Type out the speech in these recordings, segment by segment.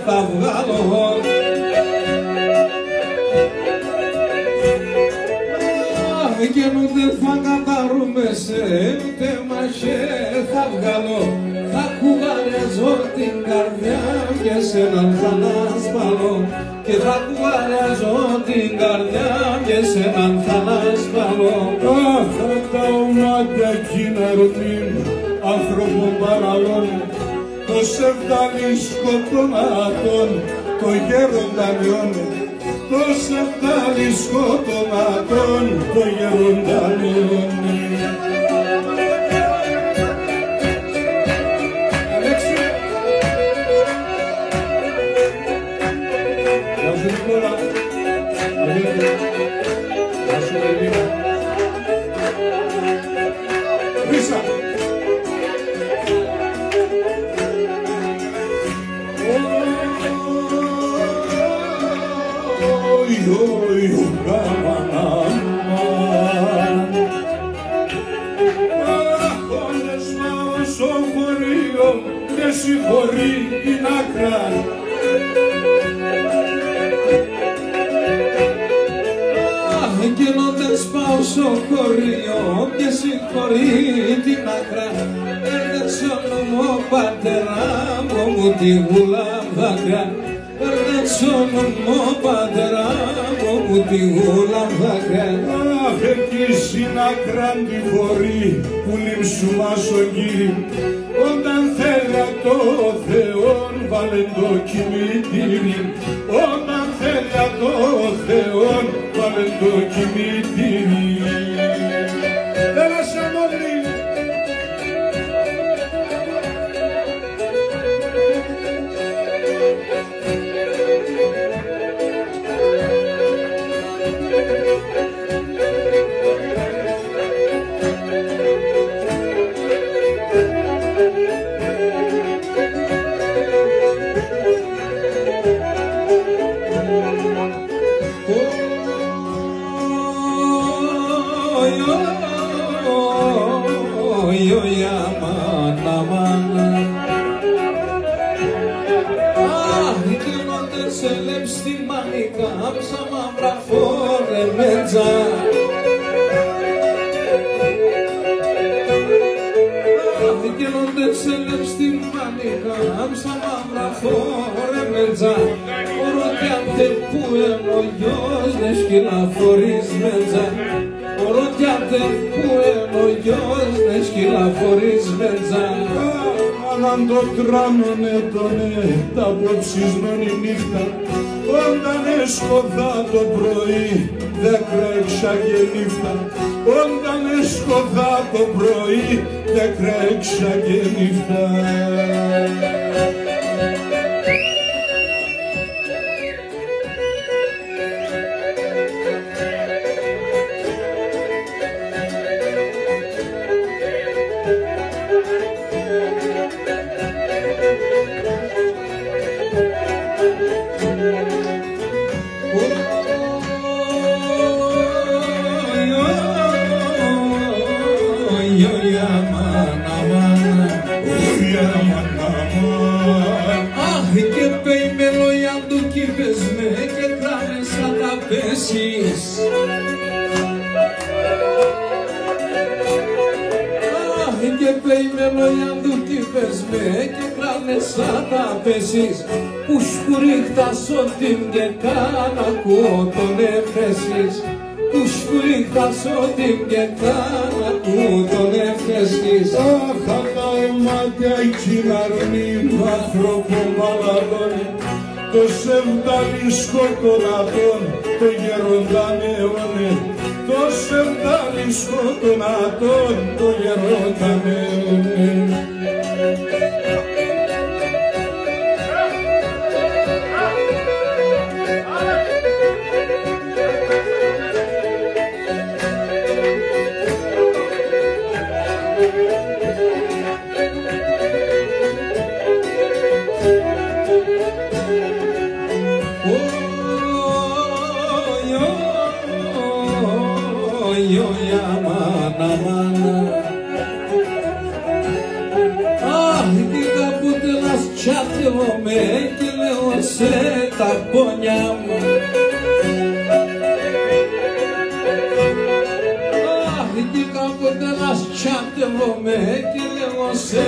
Θα βγάλω και ούτε θα καταρούμε σε ούτε μαχαίρ θα βγάλω, θα κουβαλιάζω την καρδιά και σε έναν θα ανασπαλώ και θα κουβαλιάζω την καρδιά και σε έναν θα ανασπαλώ. Αχ, τα ομάτια εκείνα ερωτήν άνθρωπο παραλώνε, το σεφτάνι σκοτωνάτων, το γέροντα λιώνε. Το σεφτάνι σκοτωνάτων, το γέροντα λιώνε. Αλέξη! Γεια σου Νικόλα! Γεια σου Ελίνα! Ρίσα! Δεν συγχωρεί την άκρα. Γίνοντες πάω στο χωριό και συγχωρεί την άκρα. Έρνες όνομα πατέρα μου τη γουλαβάκρα. Έρνες όνομα πατέρα μου τη γουλαβάκρα. Αχ, εκεί στην άκρα τη χωρί που λείψου μασογγί. Όταν θέλει το Θεόν βάλε το κημητήρι. Όταν θέλει το Θεόν βάλε το κημητήρι. Έλα σαν όλοι. Κάψα μαύρα φόρε μέτζα. Γίνονται ψελεύς στη μάνη. Κάψα μαύρα φόρε μέτζα. Ρωτιάτε που είναι ο γιος δεν σκυλαφορείς μέτζα. Ρωτιάτε που είναι ο γιος δεν σκυλαφορείς μέτζα. Αν το τράνωνε τονε τα αποψισμένη νύχτα. Όταν έσκοδα το πρωί δέκρα έξα και νύχτα. Όταν έσκοδα το πρωί δέκρα έξα και νύχτα. Και πλέει με λόγια του τι πες με και κράνες σαν να πέσεις. Που σκουρίχτας ό,τι και καν ακούω τον έφεσης. Που σκουρίχτας ό,τι και καν ακούω τον έφεσης. Αχ, τα μάτια κοιναρνή του άνθρωπου μαλαδώνει. Το σεβδάλι σκοτωνατών το γεροντάν αιώνε. Το σεβδάλι σκοτωνατών το γεροντάν αιώνε. στα πόνια μου. Εκεί κάποτε να σκιάτευομαι και λέγω σε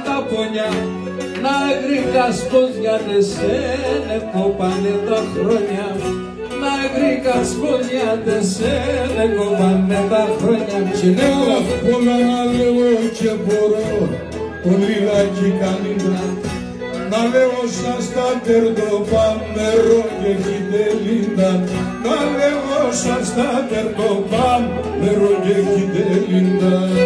τα πόνια να γρήκας πως για τεσένε κόπανε τα χρόνια. Να γρήκας πως για τεσένε κόπανε τα χρόνια. Έχω πολλά να λέω και μπορώ πολύ λαϊκή καλύνα. Να λέω σαν στα τερτοπάμερο και κυτελίντα. Να λέω σαν στα τερτοπάμερο και κυτελίντα.